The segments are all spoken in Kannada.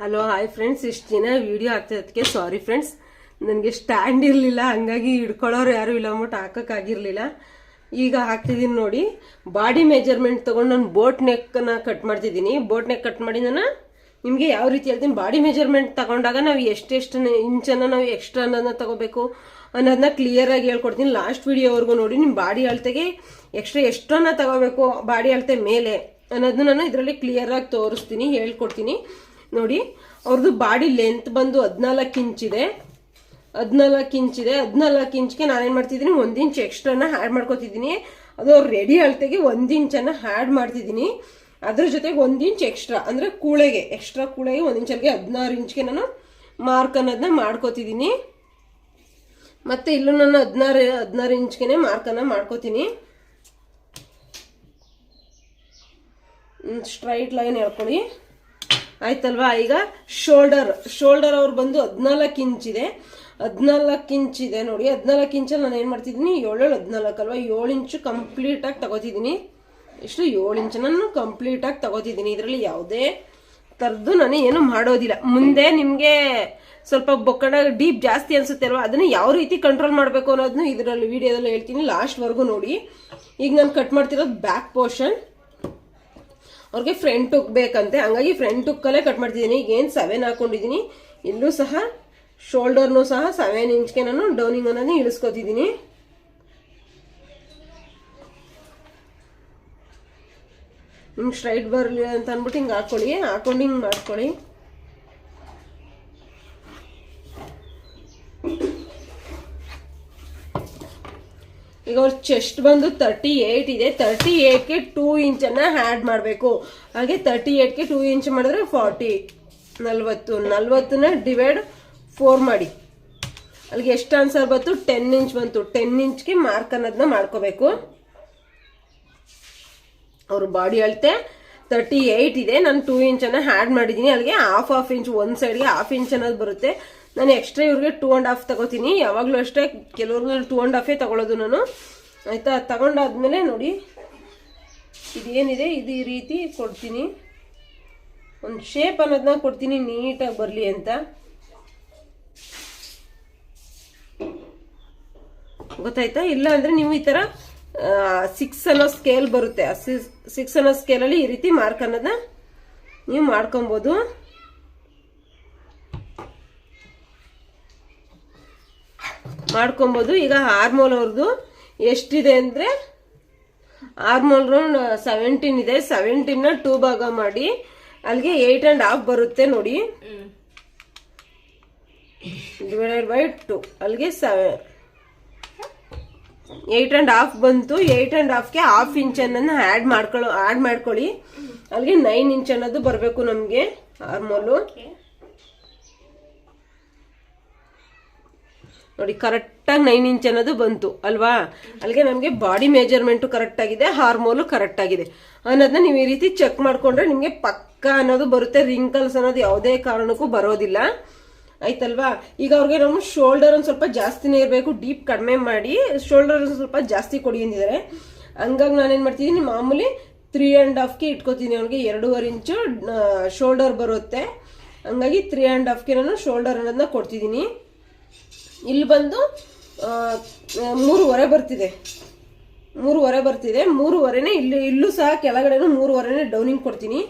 ಹಲೋ ಹಾಯ್ ಫ್ರೆಂಡ್ಸ್, ಇಷ್ಟು ದಿನ ವಿಡಿಯೋ ಆಗ್ತಿದ್ದಕ್ಕೆ ಸಾರಿ ಫ್ರೆಂಡ್ಸ್. ನನಗೆ ಸ್ಟ್ಯಾಂಡ್ ಇರಲಿಲ್ಲ, ಹಂಗಾಗಿ ಹಿಡ್ಕೊಳ್ಳೋರು ಯಾರು ಇಲ್ಲ ಅಂದ್ಬಿಟ್ಟು ಹಾಕೋಕ್ಕಾಗಿರಲಿಲ್ಲ. ಈಗ ಹಾಕ್ತಿದ್ದೀನಿ ನೋಡಿ. ಬಾಡಿ ಮೆಜರ್ಮೆಂಟ್ ತೊಗೊಂಡು ನಾನು ಬೋಟ್ ನೆಕ್ಕನ್ನು ಕಟ್ ಮಾಡ್ತಿದ್ದೀನಿ. ಬೋಟ್ ನೆಕ್ ಕಟ್ ಮಾಡಿ ನಾನು ನಿಮಗೆ ಯಾವ ರೀತಿ ಹೇಳ್ತೀನಿ. ಬಾಡಿ ಮೆಜರ್ಮೆಂಟ್ ತಗೊಂಡಾಗ ನಾವು ಎಷ್ಟೆಷ್ಟು ಇಂಚನ್ನು ನಾವು ಎಕ್ಸ್ಟ್ರಾ ಅನ್ನೋದನ್ನ ತಗೋಬೇಕು ಅನ್ನೋದನ್ನ ಕ್ಲಿಯರಾಗಿ ಹೇಳ್ಕೊಡ್ತೀನಿ. ಲಾಸ್ಟ್ ವಿಡಿಯೋವರೆಗೂ ನೋಡಿ. ನಿಮ್ಮ ಬಾಡಿ ಅಳತೆಗೆ ಎಕ್ಸ್ಟ್ರಾ ಎಷ್ಟನ್ನ ತಗೋಬೇಕು ಬಾಡಿ ಅಳತೆ ಮೇಲೆ ಅನ್ನೋದನ್ನ ನಾನು ಇದರಲ್ಲಿ ಕ್ಲಿಯರಾಗಿ ತೋರಿಸ್ತೀನಿ, ಹೇಳ್ಕೊಡ್ತೀನಿ ನೋಡಿ. ಅವ್ರದ್ದು ಬಾಡಿ ಲೆಂತ್ ಬಂದು 14 ಇಂಚಿದೆ. 14 ಇಂಚ್ಗೆ ನಾನೇನು ಮಾಡ್ತಿದ್ದೀನಿ, 1 ಇಂಚ್ ಎಕ್ಸ್ಟ್ರಾನ ಆ್ಯಡ್ ಮಾಡ್ಕೊತಿದ್ದೀನಿ. ಅದು ಅವ್ರು ರೆಡಿ ಅಳತೆಗೆ 1 ಇಂಚನ್ನು ಆ್ಯಡ್ ಮಾಡ್ತಿದ್ದೀನಿ. ಅದ್ರ ಜೊತೆಗೆ 1 ಇಂಚ್ ಎಕ್ಸ್ಟ್ರಾ ಅಂದರೆ ಕೂಳೆಗೆ, ಎಕ್ಸ್ಟ್ರಾ ಕೂಳೆಗೆ 1 ಇಂಚಲ್ಲಿ 16 ಇಂಚ್ಗೆ ನಾನು ಮಾರ್ಕ್ ಅನ್ನೋದನ್ನ ಮಾಡ್ಕೋತಿದ್ದೀನಿ. ಮತ್ತೆ ಇಲ್ಲೂ ನಾನು 16 ಇಂಚ್ಗೆ ಮಾರ್ಕನ್ನು ಮಾಡ್ಕೋತೀನಿ. ಸ್ಟ್ರೈಟ್ ಲೈನ್ ಹೇಳ್ಕೊಳ್ಳಿ, ಆಯ್ತಲ್ವಾ. ಈಗ ಶೋಲ್ಡರ್ ಅವ್ರು ಬಂದು 14 ಇಂಚಿದೆ. 14 ಇಂಚಿದೆ ನೋಡಿ. 14 ಇಂಚಲ್ಲಿ ನಾನು ಏನು ಮಾಡ್ತಿದ್ದೀನಿ, 7 14 ಅಲ್ವಾ, 7 ಇಂಚು ಕಂಪ್ಲೀಟಾಗಿ ತಗೋತಿದ್ದೀನಿ. ಎಷ್ಟು 7 ಇಂಚು ನಾನು ಕಂಪ್ಲೀಟಾಗಿ ತಗೋತಿದ್ದೀನಿ. ಇದರಲ್ಲಿ ಯಾವುದೇ ಥರದ್ದು ನಾನು ಏನು ಮಾಡೋದಿಲ್ಲ. ಮುಂದೆ ನಿಮಗೆ ಸ್ವಲ್ಪ ಬೊಕ್ಕಡ ಡೀಪ್ ಜಾಸ್ತಿ ಅನ್ಸುತ್ತೆ ಅಲ್ವಾ, ಅದನ್ನು ಯಾವ ರೀತಿ ಕಂಟ್ರೋಲ್ ಮಾಡಬೇಕು ಅನ್ನೋದನ್ನು ಇದರಲ್ಲಿ ವಿಡಿಯೋದಲ್ಲಿ ಹೇಳ್ತೀನಿ. ಲಾಸ್ಟ್ವರೆಗೂ ನೋಡಿ. ಈಗ ನಾನು ಕಟ್ ಮಾಡ್ತಿರೋದು ಬ್ಯಾಕ್ ಪೋರ್ಷನ್. ಅವ್ರಿಗೆ ಫ್ರಂಟ್ ಹುಕ್ ಬೇಕಂತೆ, ಹಂಗಾಗಿ ಫ್ರಂಟ್ ಹುಕ್ಕಲ್ಲೇ ಕಟ್ ಮಾಡ್ತಿದ್ದೀನಿ. ಈಗ ಏನು 7 ಹಾಕೊಂಡಿದ್ದೀನಿ, ಇಲ್ಲೂ ಸಹ ಶೋಲ್ಡರ್ನು ಸಹ 7 ಇಂಚ್ಗೆ ನಾನು ಡೌನಿಂಗ್ ಅನ್ನೋದನ್ನ ಇಳಿಸ್ಕೊತಿದ್ದೀನಿ. ಹಿಂಗೆ ಸ್ಟ್ರೈಟ್ ಬರಲಿ ಅಂತ ಅಂದ್ಬಿಟ್ಟು ಹಿಂಗೆ ಹಾಕೊಳ್ಳಿ, ಹಾಕೊಂಡು ಹಿಂಗೆ ಮಾಡ್ಕೊಳ್ಳಿ. ಈಗ ಅವ್ರ ಚೆಸ್ಟ್ ಬಂದು 38 ಇದೆ. 38ಗೆ 2 ಇಂಚನ್ನು ಆ್ಯಡ್ ಮಾಡಬೇಕು. ಹಾಗೆ 38ಗೆ 2 ಇಂಚ್ ಮಾಡಿದ್ರೆ 40, 40ನ ಡಿವೈಡ್ 4 ಮಾಡಿ. ಅಲ್ಲಿಗೆ ಎಷ್ಟು ಆನ್ಸರ್ ಬಂತು, 10 ಇಂಚ್ ಬಂತು. 10 ಇಂಚ್ಗೆ ಮಾರ್ಕ್ ಅನ್ನೋದನ್ನ ಮಾಡ್ಕೋಬೇಕು. ಅವ್ರ ಬಾಡಿ ಅಳತೆ 38 ಇದೆ. ನಾನು 2 ಇಂಚನ್ನು ಆ್ಯಡ್ ಮಾಡಿದ್ದೀನಿ. ಅಲ್ಲಿಗೆ ಹಾಫ್ ಇಂಚ್, ಒಂದು ಸೈಡ್ಗೆ ಹಾಫ್ ಇಂಚ್ ಅನ್ನೋದು ಬರುತ್ತೆ. ನಾನು ಎಕ್ಸ್ಟ್ರಾ ಇವ್ರಿಗೆ 2.5 ತಗೋತೀನಿ. ಯಾವಾಗಲೂ ಅಷ್ಟೇ, ಕೆಲವ್ರಿಗೆ 2.5 ತಗೊಳ್ಳೋದು ನಾನು, ಆಯಿತಾ. ತಗೊಂಡಾದ್ಮೇಲೆ ನೋಡಿ, ಇದೇನಿದೆ ಇದು ಈ ರೀತಿ ಕೊಡ್ತೀನಿ. ಒಂದು ಶೇಪ್ ಅನ್ನೋದನ್ನ ಕೊಡ್ತೀನಿ, ನೀಟಾಗಿ ಬರಲಿ ಅಂತ. ಗೊತ್ತಾಯ್ತಾ? ಇಲ್ಲ ಅಂದರೆ ನೀವು ಈ ಥರ 6 ಅನ್ನೋ ಸ್ಕೇಲ್ ಬರುತ್ತೆ. 6 ಅನ್ನೋ ಸ್ಕೇಲಲ್ಲಿ ಈ ರೀತಿ ಮಾರ್ಕ್ ಅನ್ನೋದನ್ನ ನೀವು ಮಾಡ್ಕೊಬೋದು. ಈಗ ಆರ್ಮೋಲ್ ಅವ್ರದ್ದು ಎಷ್ಟಿದೆ ಅಂದರೆ, ಆರ್ಮೋಲ್ ರೌಂಡ್ 17 ಇದೆ. 17ನ 2 ಭಾಗ ಮಾಡಿ ಅಲ್ಲಿಗೆ 8.5 ಬರುತ್ತೆ ನೋಡಿ. ಡಿವೈಡೆಡ್ ಬೈ 2, ಅಲ್ಲಿಗೆ 8.5 ಬಂತು. 8.5ಗೆ ಹಾಫ್ ಇಂಚ್ ಅನ್ನೋದನ್ನ ಆ್ಯಡ್ ಮಾಡ್ಕೊಳ್ಳಿ. ಅಲ್ಲಿಗೆ 9 ಇಂಚ್ ಅನ್ನೋದು ಬರಬೇಕು ನಮಗೆ ಆರ್ಮೋಲು ನೋಡಿ. ಕರೆಕ್ಟಾಗಿ 9 ಇಂಚ್ ಅನ್ನೋದು ಬಂತು ಅಲ್ವಾ. ಅಲ್ಲಿಗೆ ನಮಗೆ ಬಾಡಿ ಮೆಜರ್ಮೆಂಟು ಕರೆಕ್ಟ್ ಆಗಿದೆ, ಹಾರ್ಮೋಲು ಕರೆಕ್ಟ್ ಆಗಿದೆ ಅನ್ನೋದನ್ನ ನೀವು ಈ ರೀತಿ ಚೆಕ್ ಮಾಡ್ಕೊಂಡ್ರೆ ನಿಮಗೆ ಪಕ್ಕ ಅನ್ನೋದು ಬರುತ್ತೆ. ರಿಂಕಲ್ಸ್ ಅನ್ನೋದು ಯಾವುದೇ ಕಾರಣಕ್ಕೂ ಬರೋದಿಲ್ಲ, ಆಯ್ತಲ್ವಾ. ಈಗ ಅವ್ರಿಗೆ ನಮ್ಮ ಶೋಲ್ಡರ್ ಒಂದು ಸ್ವಲ್ಪ ಜಾಸ್ತಿನೇ ಇರಬೇಕು, ಡೀಪ್ ಕಡಿಮೆ ಮಾಡಿ ಶೋಲ್ಡರ್ ಸ್ವಲ್ಪ ಜಾಸ್ತಿ ಕೊಡಿ ಅಂದಿದ್ದಾರೆ. ಹಂಗಾಗಿ ನಾನೇನು ಮಾಡ್ತಿದ್ದೀನಿ, ಮಾಮೂಲಿ 3.5ಗೆ ಇಟ್ಕೋತೀನಿ. ಅವ್ರಿಗೆ 2.5 ಇಂಚು ಶೋಲ್ಡರ್ ಬರುತ್ತೆ. ಹಂಗಾಗಿ 3.5ಗೆ ನಾನು ಶೋಲ್ಡರ್ ಅನ್ನೋದನ್ನ ಕೊಡ್ತಿದ್ದೀನಿ. ಇಲ್ಲಿ ಬಂದು 3.5 ಬರ್ತಿದೆ. 3.5ನೇ ಇಲ್ಲೂ ಸಹ ಕೆಳಗಡೆನೂ 3.5ನೇ ಡೌನಿಂಗ್ ಕೊಡ್ತೀನಿ.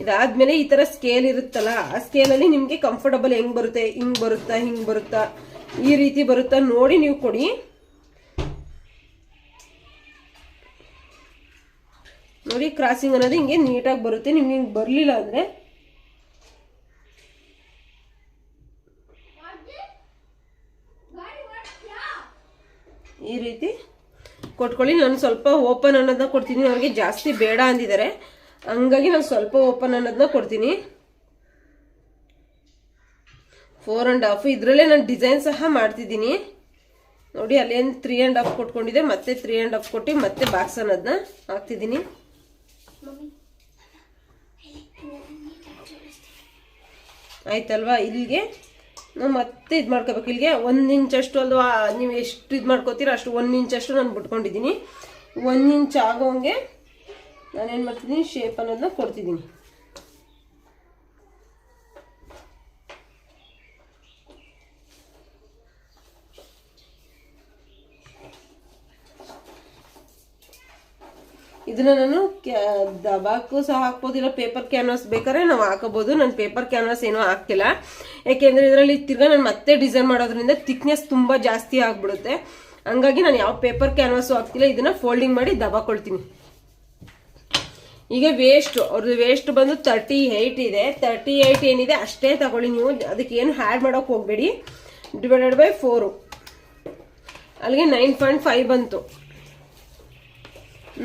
ಇದಾದ್ಮೇಲೆ ಈ ತರ ಸ್ಕೇಲ್ ಇರುತ್ತಲ್ಲ, ಆ ಸ್ಕೇಲಲ್ಲಿ ನಿಮ್ಗೆ ಕಂಫರ್ಟಬಲ್ ಹೆಂಗ್ ಬರುತ್ತೆ, ಹಿಂಗ್ ಬರುತ್ತಾ ಈ ರೀತಿ ಬರುತ್ತಾ ನೋಡಿ ನೀವು ಕೊಡಿ. ನೋಡಿ, ಕ್ರಾಸಿಂಗ್ ಅನ್ನೋದು ಹಿಂಗೆ ನೀಟಾಗಿ ಬರುತ್ತೆ. ನಿಮ್ಗೆ ಹಿಂಗೆ ಬರಲಿಲ್ಲ ಅಂದರೆ ಈ ರೀತಿ ಕೊಟ್ಕೊಳ್ಳಿ. ನಾನು ಸ್ವಲ್ಪ ಓಪನ್ ಅನ್ನೋದನ್ನ ಕೊಡ್ತೀನಿ. ಅವ್ರಿಗೆ ಜಾಸ್ತಿ ಬೇಡ ಅಂದಿದ್ದಾರೆ, ಹಂಗಾಗಿ ನಾನು ಸ್ವಲ್ಪ ಓಪನ್ ಅನ್ನೋದನ್ನ ಕೊಡ್ತೀನಿ. 4.5 ಇದರಲ್ಲೇ ನಾನು ಡಿಸೈನ್ ಸಹ ಮಾಡ್ತಿದ್ದೀನಿ ನೋಡಿ. ಅಲ್ಲೇನು 3.5 ಕೊಟ್ಕೊಂಡಿದೆ, ಮತ್ತೆ 3.5 ಕೊಟ್ಟು ಮತ್ತೆ ಬಾಕ್ಸ್ ಅನ್ನೋದನ್ನ ಹಾಕ್ತಿದ್ದೀನಿ. ಆಯ್ತಲ್ವಾ. ಇಲ್ಲಿಗೆ ನಾವು ಮತ್ತೆ ಇದು ಮಾಡ್ಕೋಬೇಕು. ಇಲ್ಲಿಗೆ 1 ಇಂಚಷ್ಟು ಅಲ್ವಾ, ನೀವು ಎಷ್ಟು ಇದು ಮಾಡ್ಕೋತೀರ ಅಷ್ಟು 1 ಇಂಚಷ್ಟು ನಾನು ಬಿಟ್ಕೊಂಡಿದ್ದೀನಿ. 1 ಇಂಚ್ ಆಗೋಂಗೆ ನಾನೇನು ಮಾಡ್ತಿದ್ದೀನಿ, ಶೇಪ್ ಅನ್ನೋದನ್ನ ಕೊಡ್ತಿದ್ದೀನಿ. ಇದನ್ನ ನಾನು ದಬಾಕು ಸಹ ಹಾಕ್ಬೋದಿಲ್ಲ, ಪೇಪರ್ ಕ್ಯಾನ್ವಾಸ್ ಬೇಕಾದ್ರೆ ನಾವು ಹಾಕೋಬಹುದು. ನಾನು ಪೇಪರ್ ಕ್ಯಾನ್ವಾಸ್ ಏನೋ ಹಾಕ್ತಿಲ್ಲ, ಯಾಕೆಂದ್ರೆ ಇದರಲ್ಲಿ ತಿರ್ಗಾ ನಾನು ಮತ್ತೆ ಡಿಸೈನ್ ಮಾಡೋದ್ರಿಂದ ಥಿಕ್ನೆಸ್ ತುಂಬಾ ಜಾಸ್ತಿ ಆಗ್ಬಿಡುತ್ತೆ. ಹಂಗಾಗಿ ನಾನು ಯಾವ ಪೇಪರ್ ಕ್ಯಾನ್ವಾಸು ಹಾಕ್ತಿಲ್ಲ, ಇದನ್ನ ಫೋಲ್ಡಿಂಗ್ ಮಾಡಿ ದಬಾಕೊಳ್ತೀನಿ. ಈಗ ಅವ್ರದ್ದು ವೇಸ್ಟ್ ಬಂದು 38 ಇದೆ. 38 ಏನಿದೆ ಅಷ್ಟೇ ತಗೊಳ್ಳಿ ನೀವು, ಅದಕ್ಕೆ ಏನು ಹ್ಯಾಡ್ ಮಾಡೋಕೆ ಹೋಗ್ಬೇಡಿ. /4 ಅಲ್ಲಿಗೆ 9.5 ಬಂತು.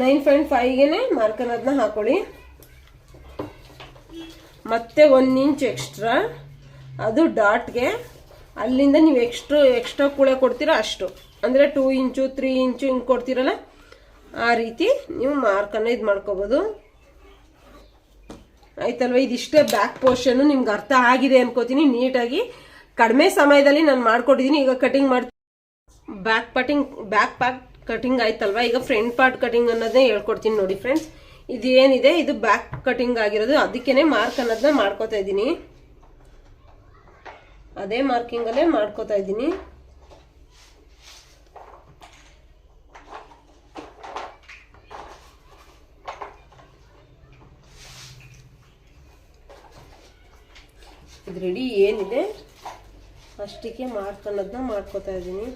9.5ಗೆ ಮಾರ್ಕರ್ ಅದನ್ನ ಹಾಕೊಳ್ಳಿ. ಮತ್ತೆ 1 ಇಂಚ್ ಎಕ್ಸ್ಟ್ರಾ, ಅದು ಡಾಟ್ಗೆ. ಅಲ್ಲಿಂದ ನೀವು ಎಕ್ಸ್ಟ್ರಾ ಕೂಳೆ ಕೊಡ್ತೀರಾ ಅಷ್ಟು, ಅಂದರೆ 2 ಇಂಚು 3 ಇಂಚು ಹಿಂಗೆ ಕೊಡ್ತೀರಲ್ಲ, ಆ ರೀತಿ ನೀವು ಮಾರ್ಕನ್ನು ಇದು ಮಾಡ್ಕೋಬೋದು. ಆಯ್ತಲ್ವ? ಇದಿಷ್ಟೇ ಬ್ಯಾಕ್ ಪೋರ್ಷನ್. ನಿಮ್ಗೆ ಅರ್ಥ ಆಗಿದೆ ಅನ್ಕೋತೀನಿ. ನೀಟಾಗಿ ಕಡಿಮೆ ಸಮಯದಲ್ಲಿ ನಾನು ಮಾಡ್ಕೊಟ್ಟಿದ್ದೀನಿ. ಈಗ ಕಟಿಂಗ್ ಮಾಡ್ತೀನಿ. ಬ್ಯಾಕ್ ಪಾರ್ಟ್ ಕಟಿಂಗ್ ಆಯ್ತಲ್ವಾ, ಈಗ ಫ್ರಂಟ್ ಪಾರ್ಟ್ ಕಟಿಂಗ್ ಅನ್ನೋದನ್ನೇ ಹೇಳ್ಕೊಡ್ತೀನಿ ನೋಡಿ ಫ್ರೆಂಡ್ಸ್. ಇದು ಏನಿದೆ ಇದು ಬ್ಯಾಕ್ ಕಟಿಂಗ್ ಆಗಿರೋದು, ಅದಕ್ಕೇನೆ ಮಾರ್ಕ್ ಅನ್ನೋದನ್ನ ಮಾಡ್ಕೋತಾ ಇದ್ದೀನಿ. ಅದೇ ಮಾರ್ಕಿಂಗ್ ಅಲ್ಲೇ ಮಾಡ್ಕೋತಾ ಇದ್ದೀನಿ. ಇದು ರೆಡಿ ಏನಿದೆ ಅಷ್ಟಕ್ಕೆ ಮಾರ್ಕ್ ಅನ್ನೋದನ್ನ ಮಾಡ್ಕೋತಾ ಇದ್ದೀನಿ.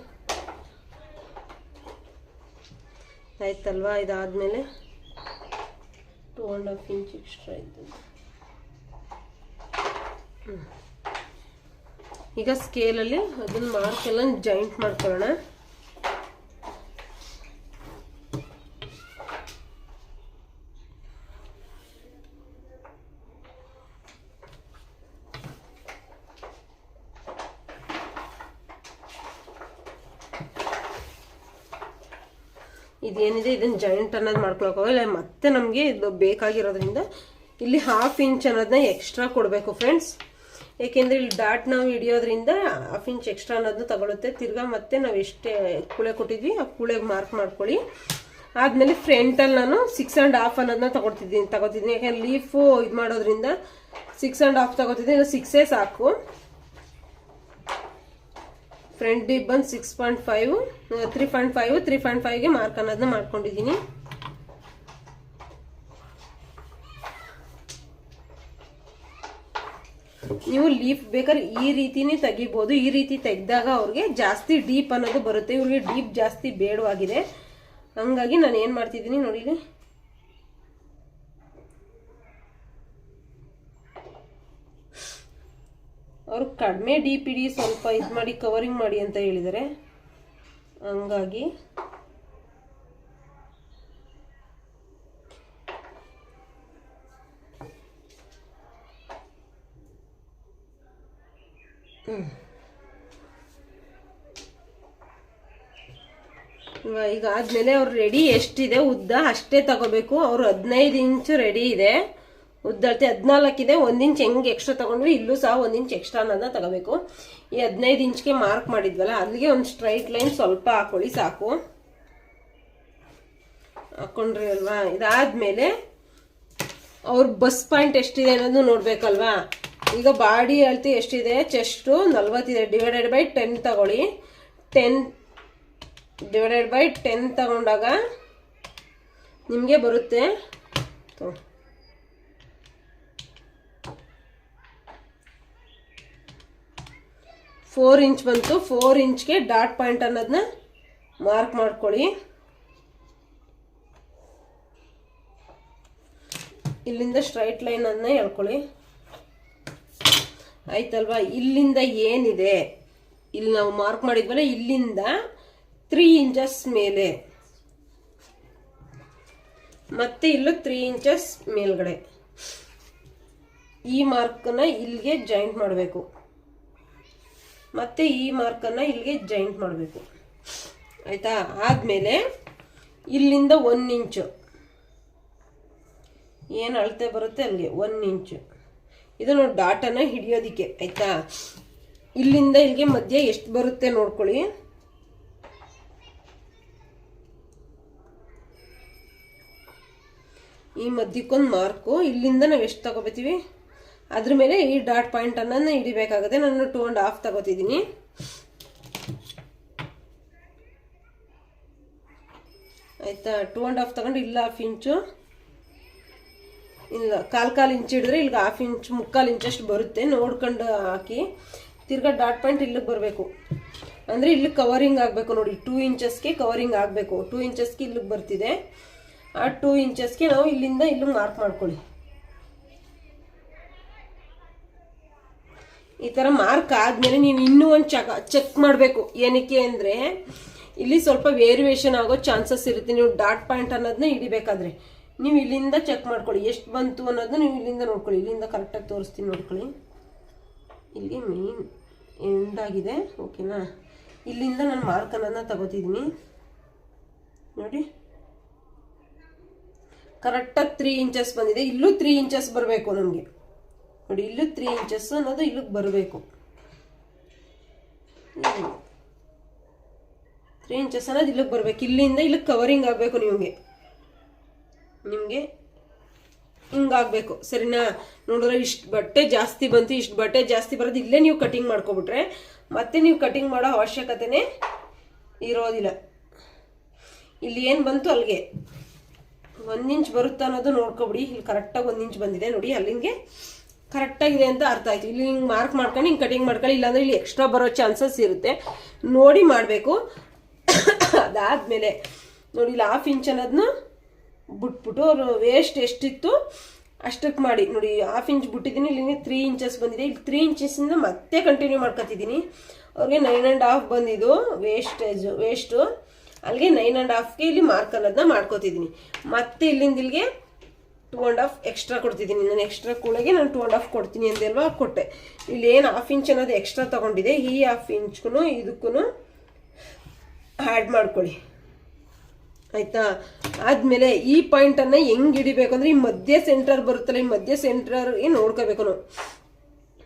ಆಯ್ತಲ್ವಾ? ಇದಾದ್ಮೇಲೆ 2.5 ಇಂಚ್ ಎಕ್ಸ್ಟ್ರಾ ಇದ್ದು ಈಗ ಸ್ಕೇಲಲ್ಲಿ ಅದನ್ನ ಮಾರ್ಕ್ ಎಲ್ಲ ಜಾಯಿಂಟ್ ಮಾಡ್ಕೊಳ್ಳೋಣ. ಇದೇನಿದೆ ಇದನ್ನ ಜಾಯಿಂಟ್ ಅನ್ನೋದು ಮಾಡ್ಕೊಳಕ್ ಹೋಗಲ್ಲ. ಮತ್ತೆ ನಮಗೆ ಇದು ಬೇಕಾಗಿರೋದ್ರಿಂದ ಇಲ್ಲಿ 1/2 ಇಂಚ್ ಅನ್ನೋದನ್ನ ಎಕ್ಸ್ಟ್ರಾ ಕೊಡಬೇಕು ಫ್ರೆಂಡ್ಸ್. ಏಕೆಂದ್ರೆ ಇಲ್ಲಿ ಡಾಟ್ ನಾವು ಹಿಡಿಯೋದ್ರಿಂದ 1/2 ಇಂಚ್ ಎಕ್ಸ್ಟ್ರಾ ಅನ್ನೋದನ್ನ ತಗೊಳುತ್ತೆ. ತಿರ್ಗಾ ಮತ್ತೆ ನಾವು ಎಷ್ಟೇ ಕೂಳೆ ಕೊಟ್ಟಿದ್ವಿ ಆ ಕೂಳೆಗೆ ಮಾರ್ಕ್ ಮಾಡ್ಕೊಳ್ಳಿ. ಆದ್ಮೇಲೆ ಫ್ರಂಟಲ್ಲಿ ನಾನು 6.5 ಅನ್ನೋದನ್ನ ತಗೋತಿದ್ದೀನಿ. ಯಾಕಂದ್ರೆ ಲೀಫು ಇದು ಮಾಡೋದ್ರಿಂದ 6.5 ತಗೋತಿದ್ದೀನಿ. 6 ಸಾಕು. ಫ್ರಂಟ್ ಡೀಪ್ ಬಂದು 6.5, 3.5ಗೆ ಮಾರ್ಕ್ ಅನ್ನೋದನ್ನ ಮಾಡ್ಕೊಂಡಿದ್ದೀನಿ. ನೀವು ಲೀಫ್ ಬೇಕಾದ್ರೆ ಈ ರೀತಿನೇ ತೆಗಿಬಹುದು. ಈ ರೀತಿ ತೆಗೆದಾಗ ಅವ್ರಿಗೆ ಜಾಸ್ತಿ ಡೀಪ್ ಅನ್ನೋದು ಬರುತ್ತೆ. ಇವ್ರಿಗೆ ಡೀಪ್ ಜಾಸ್ತಿ ಬೇಡವಾಗಿದೆ. ಹಂಗಾಗಿ ನಾನು ಏನ್ ಮಾಡ್ತಿದ್ದೀನಿ ನೋಡಿ, ಅವರು ಕಡಿಮೆ ಡೀಪ್ ಇಡಿ, ಸ್ವಲ್ಪ ಇದು ಮಾಡಿ ಕವರಿಂಗ್ ಮಾಡಿ ಅಂತ ಹೇಳಿದ್ದಾರೆ. ಹಂಗಾಗಿ ಈಗ ಆದ್ಮೇಲೆ ಅವ್ರು ರೆಡಿ ಎಷ್ಟಿದೆ ಉದ್ದ ಅಷ್ಟೇ ತಗೋಬೇಕು. ಅವ್ರು 15 ಇಂಚ್ ರೆಡಿ ಇದೆ ಉದ್ದಳತೆ, 14 ಇದೆ. 1 ಇಂಚ್ ಹೆಂಗೆ ಎಕ್ಸ್ಟ್ರಾ ತಗೊಂಡ್ವಿ ಇಲ್ಲೂ ಸಹ 1 ಇಂಚ್ ಎಕ್ಸ್ಟ್ರಾ ಅನ್ನೋದನ್ನ ತಗೋಬೇಕು. ಈ 15 ಇಂಚ್ಗೆ ಮಾರ್ಕ್ ಮಾಡಿದ್ವಲ್ಲ ಅಲ್ಲಿಗೆ ಒಂದು ಸ್ಟ್ರೈಟ್ ಲೈನ್ ಸ್ವಲ್ಪ ಹಾಕೊಳ್ಳಿ ಸಾಕು. ಹಾಕೊಂಡ್ರಿ ಅಲ್ವಾ? ಇದಾದ್ಮೇಲೆ ಅವ್ರ ಬಸ್ ಪಾಯಿಂಟ್ ಎಷ್ಟಿದೆ ಅನ್ನೋದು ನೋಡ್ಬೇಕಲ್ವಾ. ಈಗ ಬಾಡಿ ಅಳತೆ ಎಷ್ಟಿದೆ, ಚೆಸ್ಟ್ 40 ಇದೆ. /10 ತಗೊಳ್ಳಿ. 10/10 ತಗೊಂಡಾಗ ನಿಮಗೆ ಬರುತ್ತೆ 4 ಇಂಚ್ ಬಂತು. 4 ಇಂಚ್ಗೆ ಡಾಟ್ ಪಾಯಿಂಟ್ ಅನ್ನೋದನ್ನ ಮಾರ್ಕ್ ಮಾಡ್ಕೊಳ್ಳಿ. ಇಲ್ಲಿಂದ ಸ್ಟ್ರೈಟ್ ಲೈನ್ ಅನ್ನ ಹೇಳ್ಕೊಳ್ಳಿ. ಆಯ್ತಲ್ವಾ? ಇಲ್ಲಿಂದ ಏನಿದೆ ಇಲ್ಲಿ ನಾವು ಮಾರ್ಕ್ ಮಾಡಿದ್ವಲ್ಲ, ಇಲ್ಲಿಂದ 3 ಇಂಚಸ್ ಮೇಲೆ ಮತ್ತೆ ಇಲ್ಲೂ 3 ಇಂಚಸ್ ಮೇಲ್ಗಡೆ ಈ ಮಾರ್ಕನ್ನ ಇಲ್ಲಿಗೆ ಜಾಯಿಂಟ್ ಮಾಡಬೇಕು. ಮತ್ತೆ ಈ ಮಾರ್ಕನ್ನ ಇಲ್ಲಿಗೆ ಜಾಯಿಂಟ್ ಮಾಡಬೇಕು. ಆಯ್ತಾ? ಆದ್ಮೇಲೆ ಇಲ್ಲಿಂದ 1 ಇಂಚು ಏನು ಅಳತೆ ಬರುತ್ತೆ ಅಲ್ಲಿಗೆ 1 ಇಂಚು. ಇದು ನಾವು ಡಾಟನ್ನು ಹಿಡಿಯೋದಿಕ್ಕೆ. ಆಯ್ತಾ? ಇಲ್ಲಿಂದ ಇಲ್ಲಿಗೆ ಮಧ್ಯೆ ಎಷ್ಟು ಬರುತ್ತೆ ನೋಡ್ಕೊಳ್ಳಿ. ಈ ಮಧ್ಯಕ್ಕೊಂದು ಮಾರ್ಕು, ಇಲ್ಲಿಂದ ನಾವು ಎಷ್ಟು ತಗೋಬೇತೀವಿ ಅದ್ರ ಮೇಲೆ ಈ ಡಾಟ್ ಪಾಯಿಂಟ್ ಅನ್ನ ಹಿಡಿಬೇಕಾಗುತ್ತೆ. ನಾನು 2.5 ತಗೋತಿದ್ದೀನಿ. ಆಯ್ತಾ, 2.5 ತಗೊಂಡು ಇಲ್ಲ 1/2 ಇಂಚು, ಇಲ್ಲ 1/4 ಇಂಚ್ ಹಿಡಿದ್ರೆ ಇಲ್ಲಿಗೆ 1/2 ಇಂಚ್ 3/4 ಇಂಚಷ್ಟು ಬರುತ್ತೆ. ನೋಡ್ಕೊಂಡು ಹಾಕಿ. ತಿರ್ಗಾ ಡಾಟ್ ಪಾಯಿಂಟ್ ಇಲ್ಲಿಗೆ ಬರಬೇಕು, ಅಂದರೆ ಇಲ್ಲಿ ಕವರಿಂಗ್ ಆಗಬೇಕು ನೋಡಿ. 2 ಇಂಚಸ್ಗೆ ಕವರಿಂಗ್ ಆಗಬೇಕು. 2 ಇಂಚಸ್ಗೆ ಇಲ್ಲಿಗೆ ಬರ್ತಿದೆ. ಆ 2 ಇಂಚಸ್ಗೆ ನಾವು ಇಲ್ಲಿಂದ ಇಲ್ಲಿಗೆ ಮಾರ್ಕ್ ಮಾಡ್ಕೊಳ್ಳಿ. ಈ ಥರ ಮಾರ್ಕ್ ಆದಮೇಲೆ ನೀವು ಇನ್ನೂ ಒಂದು ಚೆಕ್ ಮಾಡಬೇಕು. ಏನಕ್ಕೆ ಅಂದರೆ ಇಲ್ಲಿ ಸ್ವಲ್ಪ ವೇರಿಯೇಷನ್ ಆಗೋ ಚಾನ್ಸಸ್ ಇರುತ್ತೆ. ನೀವು ಡಾಟ್ ಪಾಯಿಂಟ್ ಅನ್ನೋದನ್ನ ಹಿಡಿಬೇಕಾದ್ರೆ ನೀವು ಇಲ್ಲಿಂದ ಚೆಕ್ ಮಾಡ್ಕೊಳ್ಳಿ ಎಷ್ಟು ಬಂತು ಅನ್ನೋದನ್ನ ನೀವು ಇಲ್ಲಿಂದ ನೋಡ್ಕೊಳ್ಳಿ. ಇಲ್ಲಿಂದ ಕರೆಕ್ಟಾಗಿ ತೋರಿಸ್ತೀನಿ ನೋಡ್ಕೊಳ್ಳಿ. ಇಲ್ಲಿ ಮೇನ್ ಎಂಡ್ ಆಗಿದೆ, ಓಕೆನಾ. ಇಲ್ಲಿಂದ ನಾನು ಮಾರ್ಕ್ ಅನ್ನೋದನ್ನ ತಗೋತಿದ್ದೀನಿ ನೋಡಿ. ಕರೆಕ್ಟಾಗಿ 3 ಇಂಚಸ್ ಬಂದಿದೆ. ಇಲ್ಲೂ 3 ಇಂಚಸ್ ಬರಬೇಕು ನಮಗೆ ನೋಡಿ. ಇಲ್ಲೂ 3 ಇಂಚಸ್ ಅನ್ನೋದು ಇಲ್ಲಿಗೆ ಬರಬೇಕು. 3 ಇಂಚಸ್ ಅನ್ನೋದು ಇಲ್ಲಿಗೆ ಬರಬೇಕು. ಇಲ್ಲಿಂದ ಇಲ್ಲಿಗೆ ಕವರಿಂಗ್ ಆಗಬೇಕು. ನಿಮಗೆ ಹಿಂಗಾಗಬೇಕು, ಸರಿನಾ. ನೋಡಿದ್ರೆ ಇಷ್ಟು ಬಟ್ಟೆ ಜಾಸ್ತಿ ಬಂತು, ಇಷ್ಟು ಬಟ್ಟೆ ಜಾಸ್ತಿ ಬರೋದು ಇಲ್ಲೇ ನೀವು ಕಟಿಂಗ್ ಮಾಡ್ಕೊಬಿಟ್ರೆ ಮತ್ತೆ ನೀವು ಕಟಿಂಗ್ ಮಾಡೋ ಅವಶ್ಯಕತೆನೇ ಇರೋದಿಲ್ಲ. ಇಲ್ಲಿ ಏನು ಬಂತು ಅಲ್ಲಿಗೆ 1 ಇಂಚ್ ಬರುತ್ತಾ ಅನ್ನೋದು ನೋಡ್ಕೊಬಿಡಿ. ಇಲ್ಲಿ ಕರೆಕ್ಟಾಗಿ 1 ಇಂಚ್ ಬಂದಿದೆ ನೋಡಿ. ಅಲ್ಲಿಗೆ ಕರೆಕ್ಟಾಗಿದೆ ಅಂತ ಅರ್ಥ ಆಯ್ತು. ಇಲ್ಲಿ ಹಿಂಗೆ ಮಾರ್ಕ್ ಮಾಡ್ಕೊಂಡು ಹಿಂಗೆ ಕಟಿಂಗ್ ಮಾಡ್ಕೊಳ್ಳಿ. ಇಲ್ಲಾಂದ್ರೆ ಇಲ್ಲಿ ಎಕ್ಸ್ಟ್ರಾ ಬರೋ ಚಾನ್ಸಸ್ ಇರುತ್ತೆ, ನೋಡಿ ಮಾಡಬೇಕು. ಅದಾದಮೇಲೆ ನೋಡಿ ಇಲ್ಲಿ 1/2 ಇಂಚ್ ಅನ್ನೋದನ್ನ ಬಿಟ್ಬಿಟ್ಟು ಅವ್ರು ವೇಸ್ಟ್ ಎಷ್ಟಿತ್ತು ಅಷ್ಟಕ್ಕೆ ಮಾಡಿ ನೋಡಿ. 1/2 ಇಂಚ್ ಬಿಟ್ಟಿದ್ದೀನಿ. ಇಲ್ಲಿ 3 ಇಂಚಸ್ ಬಂದಿದೆ. ಇಲ್ಲಿ 3 ಇಂಚಸ್ಸಿಂದ ಮತ್ತೆ ಕಂಟಿನ್ಯೂ ಮಾಡ್ಕೊತಿದ್ದೀನಿ. ಅವ್ರಿಗೆ 9.5 ಬಂದಿದ್ದು ವೇಸ್ಟು. ಅಲ್ಲಿಗೆ 9.5ಗೆ ಇಲ್ಲಿ ಮಾರ್ಕ್ ಅನ್ನೋದನ್ನ ಮಾಡ್ಕೋತಿದ್ದೀನಿ. ಮತ್ತೆ ಇಲ್ಲಿಂದ ಇಲ್ಲಿಗೆ 2.5 ಎಕ್ಸ್ಟ್ರಾ ಕೊಡ್ತಿದ್ದೀನಿ. ನಾನು ಎಕ್ಸ್ಟ್ರಾ ಕೂಳಿಗೆ ನಾನು 2.5 ಕೊಡ್ತೀನಿ ಅಂದಲ್ವಾ, ಕೊಟ್ಟೆ. ಇಲ್ಲಿ ಏನು 1/2 ಇಂಚ್ ಅನ್ನೋದು ಎಕ್ಸ್ಟ್ರಾ ತೊಗೊಂಡಿದೆ, ಈ 1/2 ಇಂಚ್ಗೂ ಇದಕ್ಕೂ ಆ್ಯಡ್ ಮಾಡ್ಕೊಳ್ಳಿ. ಆಯಿತಾ. ಆದಮೇಲೆ ಈ ಪಾಯಿಂಟನ್ನು ಹೆಂಗೆ ಹಿಡಿಬೇಕು ಅಂದರೆ ಈ ಮಧ್ಯ ಸೆಂಟರ್ ಬರುತ್ತಲ್ಲ, ಈ ಮಧ್ಯ ಸೆಂಟ್ರರ್ಗೆ ನೋಡ್ಕೋಬೇಕು ನಾವು.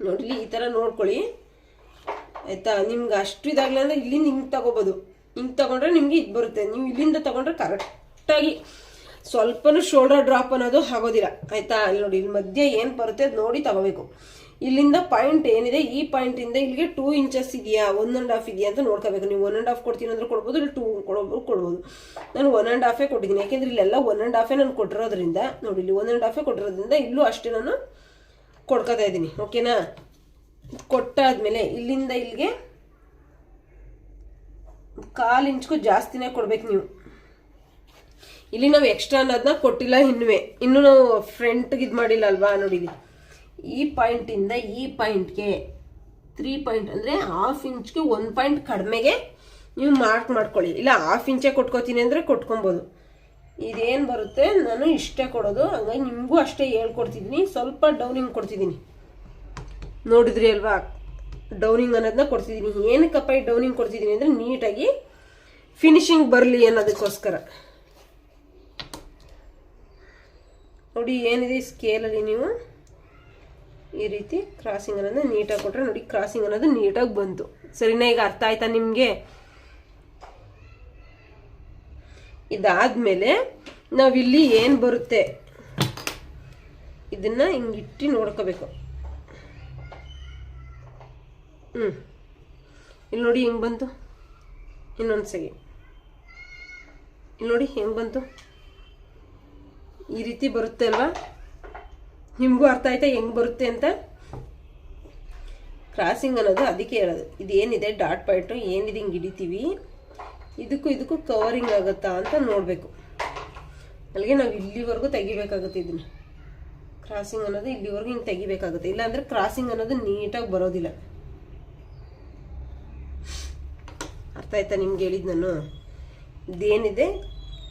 ನೋಡಲಿ ಈ ಥರ ನೋಡ್ಕೊಳ್ಳಿ. ಆಯಿತಾ. ನಿಮ್ಗೆ ಅಷ್ಟು ಇದಾಗಲಿ ಅಂದರೆ ಇಲ್ಲಿಂದ ಹಿಂಗೆ ತಗೋಬೋದು. ಹಿಂಗೆ ತಗೊಂಡ್ರೆ ನಿಮಗೆ ಇದು ಬರುತ್ತೆ. ನೀವು ಇಲ್ಲಿಂದ ತಗೊಂಡ್ರೆ ಕರೆಕ್ಟಾಗಿ ಸ್ವಲ್ಪನೂ ಶೋಲ್ಡರ್ ಡ್ರಾಪ್ ಅನ್ನೋದು ಆಗೋದಿಲ್ಲ. ಆಯಿತಾ. ಅಲ್ಲಿ ನೋಡಿ ಇಲ್ಲಿ ಮಧ್ಯೆ ಏನು ಬರುತ್ತೆ ಅದು ನೋಡಿ ತಗೋಬೇಕು. ಇಲ್ಲಿಂದ ಪಾಯಿಂಟ್ ಏನಿದೆ ಈ ಪಾಯಿಂಟಿಂದ ಇಲ್ಲಿಗೆ 2 ಇಂಚಸ್ ಇದೆಯಾ 1.5 ಇದೆಯಾ ಅಂತ ನೋಡ್ಕೋಬೇಕು. ನೀವು 1.5 ಕೊಡ್ತೀನಿ ಅಂದ್ರೆ ಕೊಡ್ಬೋದು, ಇಲ್ಲಿ 2 ಕೊಡ್ಬೋದು. ನಾನು 1.5 ಕೊಟ್ಟಿದ್ದೀನಿ. ಯಾಕೆಂದ್ರೆ ಇಲ್ಲೆಲ್ಲ 1.5 ನಾನು ಕೊಟ್ಟಿರೋದ್ರಿಂದ ನೋಡಿ, ಇಲ್ಲಿ 1.5 ಕೊಟ್ಟಿರೋದ್ರಿಂದ ಇಲ್ಲೂ ಅಷ್ಟೇ ನಾನು ಕೊಡ್ಕೋತಾ ಇದ್ದೀನಿ. ಓಕೆನಾ. ಕೊಟ್ಟಾದ್ಮೇಲೆ ಇಲ್ಲಿಂದ ಇಲ್ಲಿಗೆ 1/4 ಇಂಚ್ಗೂ ಜಾಸ್ತಿನೇ ಕೊಡ್ಬೇಕು ನೀವು. ಇಲ್ಲಿ ನಾವು ಎಕ್ಸ್ಟ್ರಾ ಅನ್ನೋದನ್ನ ಕೊಟ್ಟಿಲ್ಲ, ಇನ್ನೂ ನಾವು ಫ್ರಂಟ್ಗೆ ಇದು ಮಾಡಿಲ್ಲ ಅಲ್ವಾ. ನೋಡಿ ಈ ಪಾಯಿಂಟಿಂದ ಈ ಪಾಯಿಂಟ್ಗೆ 3 ಪಾಯಿಂಟ್ ಅಂದರೆ 1/2 ಇಂಚ್ಗೆ 1 ಪಾಯಿಂಟ್ ಕಡಿಮೆಗೆ ನೀವು ಮಾರ್ಕ್ ಮಾಡ್ಕೊಳ್ಳಿ. ಇಲ್ಲ 1/2 ಇಂಚೇ ಕೊಟ್ಕೋತೀನಿ ಅಂದರೆ ಕೊಟ್ಕೊಬೋದು. ಇದೇನು ಬರುತ್ತೆ ನಾನು ಇಷ್ಟೇ ಕೊಡೋದು, ಹಂಗಾಗಿ ನಿಮಗೂ ಅಷ್ಟೇ ಹೇಳ್ಕೊಡ್ತಿದ್ದೀನಿ. ಸ್ವಲ್ಪ ಡೌನಿಂಗ್ ಕೊಡ್ತಿದ್ದೀನಿ, ನೋಡಿದ್ರಿ ಅಲ್ವಾ. ಡೌನಿಂಗ್ ಅನ್ನೋದನ್ನ ಕೊಡ್ತಿದ್ದೀನಿ. ಏನಕ್ಕಪ್ಪ ಈ ಡೌನಿಂಗ್ ಕೊಡ್ತಿದ್ದೀನಿ ಅಂದರೆ ನೀಟಾಗಿ ಫಿನಿಶಿಂಗ್ ಬರಲಿ ಅನ್ನೋದಕ್ಕೋಸ್ಕರ. ನೋಡಿ ಏನಿದೆ ಸ್ಕೇಲಲ್ಲಿ ನೀವು ಈ ರೀತಿ ಕ್ರಾಸಿಂಗ್ ಅನ್ನೋದು ನೀಟಾಗಿ ಕೊಟ್ಟರೆ ನೋಡಿ, ಕ್ರಾಸಿಂಗ್ ಅನ್ನೋದು ನೀಟಾಗಿ ಬಂತು. ಸರಿನಾ. ಈಗ ಅರ್ಥ ಆಯ್ತಾ ನಿಮಗೆ. ಇದಾದ್ಮೇಲೆ ನಾವಿಲ್ಲಿ ಏನು ಬರುತ್ತೆ ಇದನ್ನ ಹಿಂಗಿಟ್ಟು ನೋಡ್ಕೋಬೇಕು. ಇಲ್ಲಿ ನೋಡಿ ಹೆಂಗೆ ಬಂತು. ಇನ್ನೊಂದು ಸೆಕೆಂಡ್. ಇಲ್ಲಿ ನೋಡಿ ಹೆಂಗೆ ಬಂತು. ಈ ರೀತಿ ಬರುತ್ತೆ ಅಲ್ವಾ. ನಿಮಗೂ ಅರ್ಥ ಆಯ್ತಾ ಹೆಂಗೆ ಬರುತ್ತೆ ಅಂತ. ಕ್ರಾಸಿಂಗ್ ಅನ್ನೋದು ಅದಕ್ಕೆ ಹೇಳೋದು. ಇದೇನಿದೆ ಡಾಟ್ ಪಾಯಿಂಟು ಏನಿದೆ ಹಿಂಗೆ ಹಿಡಿತೀವಿ, ಇದಕ್ಕೂ ಕವರಿಂಗ್ ಆಗುತ್ತಾ ಅಂತ ನೋಡಬೇಕು. ಅಲ್ಲಿಗೆ ನಾವು ಇಲ್ಲಿವರೆಗೂ ತೆಗಿಬೇಕಾಗುತ್ತೆ. ಇದನ್ನು ಕ್ರಾಸಿಂಗ್ ಅನ್ನೋದು ಇಲ್ಲಿವರೆಗೂ ಹಿಂಗೆ ತೆಗಿಬೇಕಾಗುತ್ತೆ. ಇಲ್ಲಾಂದರೆ ಕ್ರಾಸಿಂಗ್ ಅನ್ನೋದು ನೀಟಾಗಿ ಬರೋದಿಲ್ಲ. ಅರ್ಥ ಆಯ್ತಾ ನಿಮ್ಗೆ ಹೇಳಿದ್ದು ನಾನು. ಇದೇನಿದೆ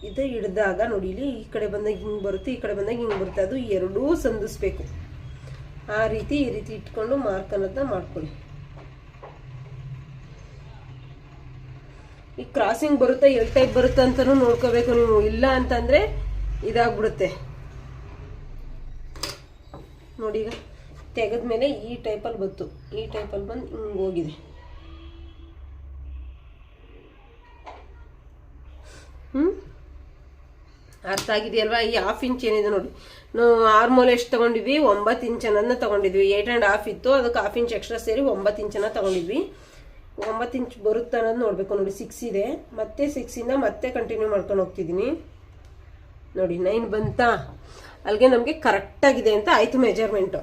ಇದು ಹಿಡ್ದಾಗ ನೋಡಿ, ಇಲ್ಲಿ ಈ ಕಡೆ ಬಂದಾಗ ಹಿಂಗೆ ಬರುತ್ತೆ, ಈ ಕಡೆ ಬಂದಾಗ ಹಿಂಗೆ ಬರುತ್ತೆ. ಅದು ಎರಡೂ ಸಂಧಿಸ್ಬೇಕು. ಆ ರೀತಿ ಈ ರೀತಿ ಇಟ್ಕೊಂಡು ಮಾರ್ಕ್ ಅನ್ನೋದನ್ನ ಮಾಡ್ಕೊಳ್ಳಿ. ಈ ಕ್ರಾಸಿಂಗ್ ಬರುತ್ತೆ ಎಲ್ ಟೈಪ್ ಬರುತ್ತೆ ಅಂತಲೂ ನೋಡ್ಕೋಬೇಕು ನೀವು. ಇಲ್ಲ ಅಂತಂದರೆ ಇದಾಗ್ಬಿಡುತ್ತೆ ನೋಡಿ. ಈಗ ತೆಗೆದ್ಮೇಲೆ ಈ ಟೈಪಲ್ಲಿ ಬಂತು, ಈ ಟೈಪಲ್ಲಿ ಬಂದು ಹಿಂಗೆ ಹೋಗಿದೆ. ಅರ್ಥ ಆಗಿದೆಯಲ್ವಾ? ಈ 1/2 ಇಂಚ್ ಏನಿದೆ ನೋಡಿ, ನಾವು ಆರ್ಮೋಲ್ ಎಷ್ಟು ತಗೊಂಡಿದ್ವಿ, 9 ಇಂಚ್ ಅನ್ನೋದನ್ನ ತಗೊಂಡಿದ್ವಿ. 8.5 ಇತ್ತು, ಅದಕ್ಕೆ 1/2 ಇಂಚ್ ಎಕ್ಸ್ಟ್ರಾ ಸೇರಿ 9 ಇಂಚನ್ನ ತಗೊಂಡಿದ್ವಿ. 9 ಇಂಚ್ ಬರುತ್ತೆ ಅನ್ನೋದು ನೋಡ್ಬೇಕು. ನೋಡಿ 6 ಇದೆ, ಮತ್ತೆ 6ಇಂದ ಮತ್ತೆ ಕಂಟಿನ್ಯೂ ಮಾಡ್ಕೊಂಡು ಹೋಗ್ತಿದ್ದೀನಿ. ನೋಡಿ 9 ಬಂತಾ, ಅಲ್ಲಿಗೆ ನಮಗೆ ಕರೆಕ್ಟಾಗಿದೆ ಅಂತ ಆಯಿತು ಮೆಜರ್ಮೆಂಟು.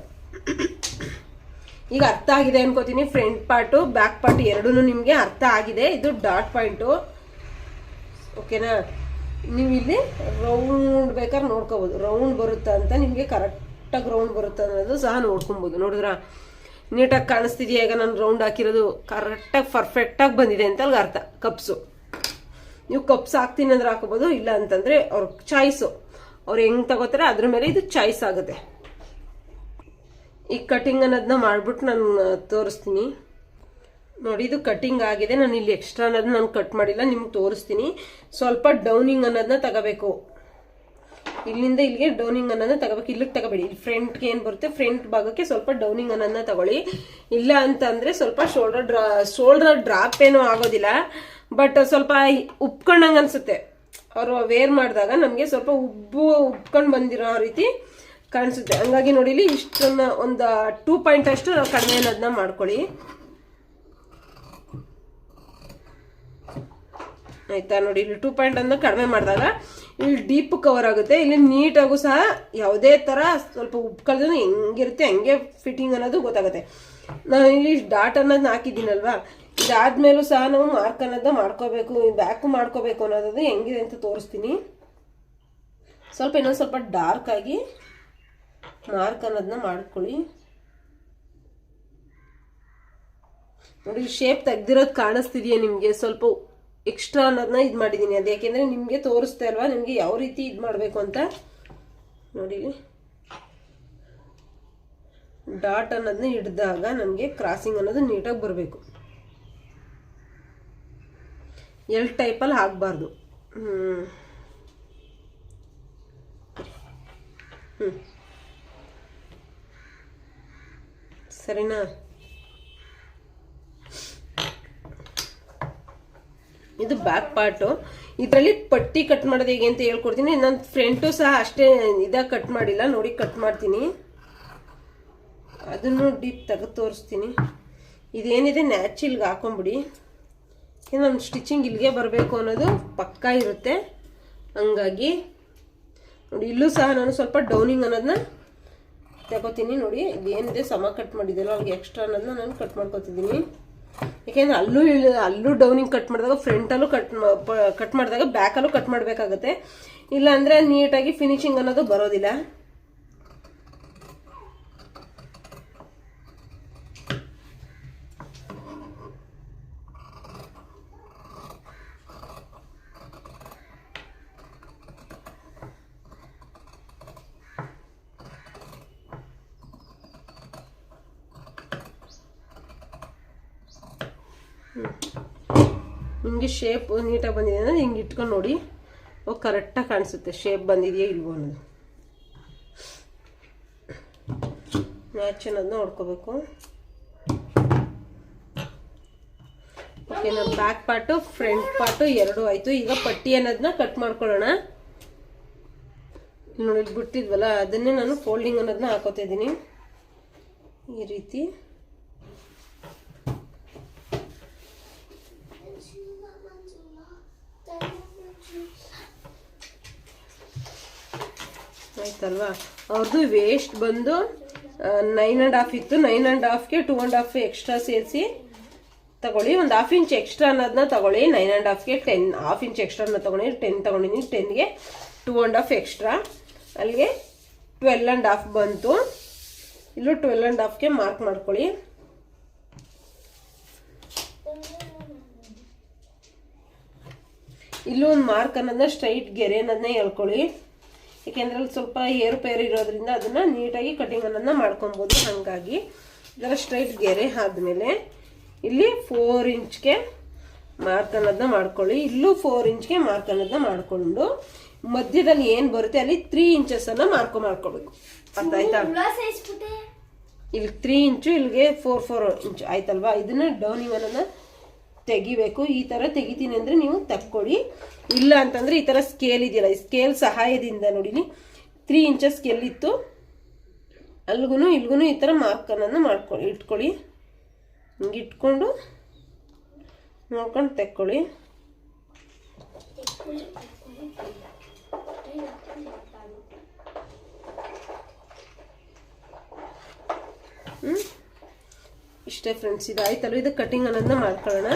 ಈಗ ಅರ್ಥ ಆಗಿದೆ ಅನ್ಕೋತೀನಿ. ಫ್ರಂಟ್ ಪಾರ್ಟು ಬ್ಯಾಕ್ ಪಾರ್ಟ್ ಎರಡೂ ನಿಮಗೆ ಅರ್ಥ ಆಗಿದೆ. ಇದು ಡಾಟ್ ಪಾಯಿಂಟು, ಓಕೆನಾ? ನೀವು ಇಲ್ಲಿ ರೌಂಡ್ ಬೇಕಾದ್ರೆ ನೋಡ್ಕೋಬೋದು, ರೌಂಡ್ ಬರುತ್ತಾ ಅಂತ. ನಿಮಗೆ ಕರೆಕ್ಟಾಗಿ ರೌಂಡ್ ಬರುತ್ತಾ ಅನ್ನೋದು ಸಹ ನೋಡ್ಕೊಬೋದು. ನೋಡಿದ್ರ ನೀಟಾಗಿ ಕಾಣಿಸ್ತಿದೆಯಾ? ಈಗ ನಾನು ರೌಂಡ್ ಹಾಕಿರೋದು ಕರೆಕ್ಟಾಗಿ ಪರ್ಫೆಕ್ಟಾಗಿ ಬಂದಿದೆ ಅಂತ ಅಲ್ಲಿಗೆ ಅರ್ಥ. ಕಪ್ಸು ನೀವು ಕಪ್ಸ್ ಹಾಕ್ತೀನಿ ಅಂದ್ರೆ ಹಾಕೋಬೋದು, ಇಲ್ಲ ಅಂತಂದರೆ ಅವ್ರ ಚಾಯ್ಸು, ಅವ್ರು ಹೆಂಗೆ ತಗೋತಾರೆ ಅದ್ರ ಮೇಲೆ ಇದು ಚಾಯ್ಸ್ ಆಗುತ್ತೆ. ಈ ಕಟಿಂಗ್ ಅನ್ನೋದನ್ನ ಮಾಡ್ಬಿಟ್ಟು ನಾನು ತೋರಿಸ್ತೀನಿ. ನೋಡಿ ಇದು ಕಟಿಂಗ್ ಆಗಿದೆ. ನಾನು ಇಲ್ಲಿ ಎಕ್ಸ್ಟ್ರಾ ಅನ್ನೋದನ್ನ ನಾನು ಕಟ್ ಮಾಡಿಲ್ಲ, ನಿಮ್ಗೆ ತೋರಿಸ್ತೀನಿ. ಸ್ವಲ್ಪ ಡೌನಿಂಗ್ ಅನ್ನೋದನ್ನ ತಗೋಬೇಕು, ಇಲ್ಲಿಂದ ಇಲ್ಲಿಗೆ ಡೌನಿಂಗ್ ಅನ್ನೋದನ್ನ ತಗೋಬೇಕು. ಇಲ್ಲಿಗೆ ತಗೋಬೇಡಿ, ಇಲ್ಲಿ ಫ್ರಂಟ್ಗೆ ಏನು ಬರುತ್ತೆ ಫ್ರಂಟ್ ಭಾಗಕ್ಕೆ ಸ್ವಲ್ಪ ಡೌನಿಂಗ್ ಅನ್ನೋದನ್ನ ತಗೊಳ್ಳಿ. ಇಲ್ಲ ಅಂತಂದರೆ ಸ್ವಲ್ಪ ಶೋಲ್ಡರ್ ಡ್ರಾಪ್ ಏನೂ ಆಗೋದಿಲ್ಲ, ಬಟ್ ಸ್ವಲ್ಪ ಉಪ್ಕೊಂಡಂಗೆ ಅನ್ಸುತ್ತೆ. ಅವರು ವೇರ್ ಮಾಡಿದಾಗ ನಮಗೆ ಸ್ವಲ್ಪ ಉಬ್ಕೊಂಡು ಬಂದಿರೋ ರೀತಿ ಕಾಣಿಸುತ್ತೆ. ಹಂಗಾಗಿ ನೋಡಿ ಇಲ್ಲಿ ಇಷ್ಟನ್ನ ಒಂದು 2 ಪಾಯಿಂಟ್ ಅಷ್ಟು ನಾವು ಕಡಿಮೆ ಅನ್ನೋದನ್ನ ಮಾಡ್ಕೊಳ್ಳಿ, ಆಯ್ತಾ? ನೋಡಿ ಇಲ್ಲಿ 2 ಪಾಯಿಂಟ್ ಅನ್ನ ಕಡಿಮೆ ಮಾಡಿದಾಗ ಇಲ್ಲಿ ಡೀಪ್ ಕವರ್ ಆಗುತ್ತೆ. ಇಲ್ಲಿ ನೀಟಾಗೂ ಸಹ ಯಾವುದೇ ಥರ ಸ್ವಲ್ಪ ಉಪ್ಕೊಳ್ದು ಹೆಂಗಿರುತ್ತೆ ಹಂಗೆ ಫಿಟ್ಟಿಂಗ್ ಅನ್ನೋದು ಗೊತ್ತಾಗುತ್ತೆ. ನಾನು ಇಲ್ಲಿ ಡಾಟ್ ಅನ್ನೋದನ್ನ ಹಾಕಿದ್ದೀನಲ್ವಾ, ಇದಾದ್ಮೇಲೂ ಸಹ ನಾವು ಮಾರ್ಕ್ ಅನ್ನೋದನ್ನ ಮಾಡ್ಕೋಬೇಕು, ಬ್ಯಾಕು ಮಾಡ್ಕೋಬೇಕು ಅನ್ನೋದು ಹೆಂಗಿದೆ ಅಂತ ತೋರಿಸ್ತೀನಿ. ಸ್ವಲ್ಪ ಇನ್ನೊಂದು ಸ್ವಲ್ಪ ಡಾರ್ಕ್ ಆಗಿ ಮಾರ್ಕ್ ಅನ್ನೋದನ್ನ ಮಾಡ್ಕೊಳ್ಳಿ. ನೋಡಿ ಶೇಪ್ ತೆಗ್ದಿರೋದು ಕಾಣಿಸ್ತಿದೆಯಾ ನಿಮಗೆ? ಸ್ವಲ್ಪ ಎಕ್ಸ್ಟ್ರಾ ಅನ್ನೋದನ್ನ ಇದು ಮಾಡಿದ್ದೀನಿ, ಅದು ಯಾಕೆಂದರೆ ನಿಮಗೆ ತೋರಿಸ್ತಾ ಇಲ್ವಾ ನಿಮಗೆ ಯಾವ ರೀತಿ ಇದು ಮಾಡಬೇಕು ಅಂತ. ನೋಡಿ ಡಾಟ್ ಅನ್ನೋದನ್ನ ಹಿಡ್ದಾಗ ನಮಗೆ ಕ್ರಾಸಿಂಗ್ ಅನ್ನೋದು ನೀಟಾಗಿ ಬರಬೇಕು. ಎಲ್ ಟೈಪಲ್ಲಿ ಆಗಬಾರ್ದು. ಸರಿನಾ? ಇದು ಬ್ಯಾಕ್ ಪಾರ್ಟು. ಇದರಲ್ಲಿ ಪಟ್ಟಿ ಕಟ್ ಮಾಡೋದು ಹೇಗೆ ಅಂತ ಹೇಳ್ಕೊಡ್ತೀನಿ. ನಾನು ಫ್ರಂಟು ಸಹ ಅಷ್ಟೇ ಇದಾಗಿ ಕಟ್ ಮಾಡಿಲ್ಲ, ನೋಡಿ ಕಟ್ ಮಾಡ್ತೀನಿ. ಅದನ್ನು ಡೀಪ್ ತೆಗೆದು ತೋರಿಸ್ತೀನಿ. ಇದೇನಿದೆ ನ್ಯಾಚಿಲ್ಗೆ ಹಾಕೊಂಬಿಡಿ, ನಮ್ಮ ಸ್ಟಿಚಿಂಗ್ ಇಲ್ಲಿಗೆ ಬರಬೇಕು ಅನ್ನೋದು ಪಕ್ಕಾ ಇರುತ್ತೆ. ಹಂಗಾಗಿ ನೋಡಿ ಇಲ್ಲೂ ಸಹ ನಾನು ಸ್ವಲ್ಪ ಡೌನಿಂಗ್ ಅನ್ನೋದನ್ನ ತಗೋತೀನಿ. ನೋಡಿ ಇದೇನಿದೆ ಸಮ ಕಟ್ ಮಾಡಿದ್ದೆಲ್ಲ ಅವ್ರಿಗೆ ಎಕ್ಸ್ಟ್ರಾ ಅನ್ನೋದನ್ನ ನಾನು ಕಟ್ ಮಾಡ್ಕೊತಿದ್ದೀನಿ. ಯಾಕೆಂದರೆ ಅಲ್ಲೂ ಡೌನಿಂಗ್ ಕಟ್ ಮಾಡಿದಾಗ ಫ್ರಂಟಲ್ಲೂ ಕಟ್ ಮಾಡಿದಾಗ ಬ್ಯಾಕಲ್ಲೂ ಕಟ್ ಮಾಡಬೇಕಾಗತ್ತೆ, ಇಲ್ಲ ಅಂದರೆ ನೀಟಾಗಿ ಫಿನಿಶಿಂಗ್ ಅನ್ನೋದು ಬರೋದಿಲ್ಲ. ನಿಮಗೆ ಶೇಪ್ ನೀಟಾಗಿ ಬಂದಿದೆ ಅಂದರೆ ಹಿಂಗೆ ಇಟ್ಕೊಂಡು ನೋಡಿ, ಅವು ಕರೆಕ್ಟಾಗಿ ಕಾಣಿಸುತ್ತೆ ಶೇಪ್ ಬಂದಿದೆಯಾ ಇಲ್ವೋ ಅನ್ನೋದು. ಮ್ಯಾಚ್ ಅನ್ನೋದನ್ನ ನೋಡ್ಕೋಬೇಕು. ಓಕೆ, ನಮ್ಮ ಬ್ಯಾಕ್ ಪಾರ್ಟು ಫ್ರಂಟ್ ಪಾರ್ಟು ಎರಡೂ ಆಯಿತು. ಈಗ ಪಟ್ಟಿ ಅನ್ನೋದನ್ನ ಕಟ್ ಮಾಡ್ಕೊಳ್ಳೋಣ. ನೋಡಿ ಬಿಟ್ಟಿದ್ವಲ್ಲ ಅದನ್ನೇ ನಾನು ಫೋಲ್ಡಿಂಗ್ ಅನ್ನೋದನ್ನ ಹಾಕೋತಾ ಇದ್ದೀನಿ ಈ ರೀತಿ. ಆಯ್ತಲ್ವಾ? ಅವ್ರದ್ದು ವೇಸ್ಟ್ ಬಂದು 9.5 ಇತ್ತು, 9.5ಗೆ 2.5 ಎಕ್ಸ್ಟ್ರಾ ಸೇರಿಸಿ ತಗೊಳ್ಳಿ. ಒಂದು 1/2 ಇಂಚ್ ಎಕ್ಸ್ಟ್ರಾ ಅನ್ನೋದನ್ನ ತಗೊಳ್ಳಿ. 9.5ಗೆ 1/2 ಇಂಚ್ ಎಕ್ಸ್ಟ್ರಾನ ತಗೊಂಡು 10 ತಗೊಂಡಿದ್ದೀನಿ. 10ಗೆ 2.5 ಎಕ್ಸ್ಟ್ರಾ, ಅಲ್ಲಿಗೆ 12.5 ಬಂತು. ಇಲ್ಲೂ 12.5ಗೆ ಮಾರ್ಕ್ ಮಾಡ್ಕೊಳ್ಳಿ. ಇಲ್ಲೂ ಒಂದು ಮಾರ್ಕ್ ಅನ್ನೋದನ್ನ ಸ್ಟ್ರೈಟ್ ಗೆರೆ ಅನ್ನೋದನ್ನ ಹೇಳ್ಕೊಳ್ಳಿ. ಏಕೆಂದರೆ ಅಲ್ಲಿ ಸ್ವಲ್ಪ ಏರುಪೇರು ಇರೋದ್ರಿಂದ ಅದನ್ನು ನೀಟಾಗಿ ಕಟಿಂಗ್ ಅನ್ನೋದನ್ನ ಮಾಡ್ಕೊಬೋದು. ಹಾಗಾಗಿ ಇದರ ಸ್ಟ್ರೈಟ್ ಗೆರೆ ಆದಮೇಲೆ ಇಲ್ಲಿ 4 ಇಂಚ್ಗೆ ಮಾರ್ಕ್ ಅನ್ನೋದನ್ನ ಮಾಡ್ಕೊಳ್ಳಿ. ಇಲ್ಲೂ 4 ಇಂಚ್ಗೆ ಮಾರ್ಕ್ ಅನ್ನೋದನ್ನ ಮಾಡಿಕೊಂಡು ಮಧ್ಯದಲ್ಲಿ ಏನು ಬರುತ್ತೆ ಅಲ್ಲಿ 3 ಇಂಚಸ್ಸನ್ನು ಮಾಡ್ಕೊಬೇಕು. ಅರ್ಥ ಆಯ್ತಾ? ಇಲ್ಲಿ 3 ಇಂಚು, ಇಲ್ಲಿಗೆ 4 ಇಂಚು ಆಯ್ತಲ್ವಾ. ಇದನ್ನ ಡೌನಿಂಗ್ ಅನ್ನೋದನ್ನ ತೆಗಿಬೇಕು. ಈ ಥರ ತೆಗಿತೀನಿ ಅಂದರೆ ನೀವು ತಕ್ಕೊಳ್ಳಿ. ಇಲ್ಲ ಅಂತಂದರೆ ಈ ಥರ ಸ್ಕೇಲ್ ಇದೆಯಲ್ಲ, ಈ ಸ್ಕೇಲ್ ಸಹಾಯದಿಂದ ನೋಡಿ 3 ಇಂಚಸ್ ಸ್ಕೇಲ್ ಇತ್ತು, ಅಲ್ಗೂ ಇಲ್ಗೂ ಈ ಥರ ಮಾರ್ಕನ್ನು ಇಟ್ಕೊಳ್ಳಿ. ಹಿಂಗೆ ಇಟ್ಕೊಂಡು ನೋಡ್ಕೊಂಡು ತೆಕ್ಕೊಳ್ಳಿ. ಇಷ್ಟೇ ಫ್ರೆಂಡ್ಸ್, ಇದಾಯ್ತಲ್ವ. ಇದು ಕಟಿಂಗ್ ಅನ್ನೋದನ್ನ ಮಾಡ್ಕೊಳ್ಳೋಣ.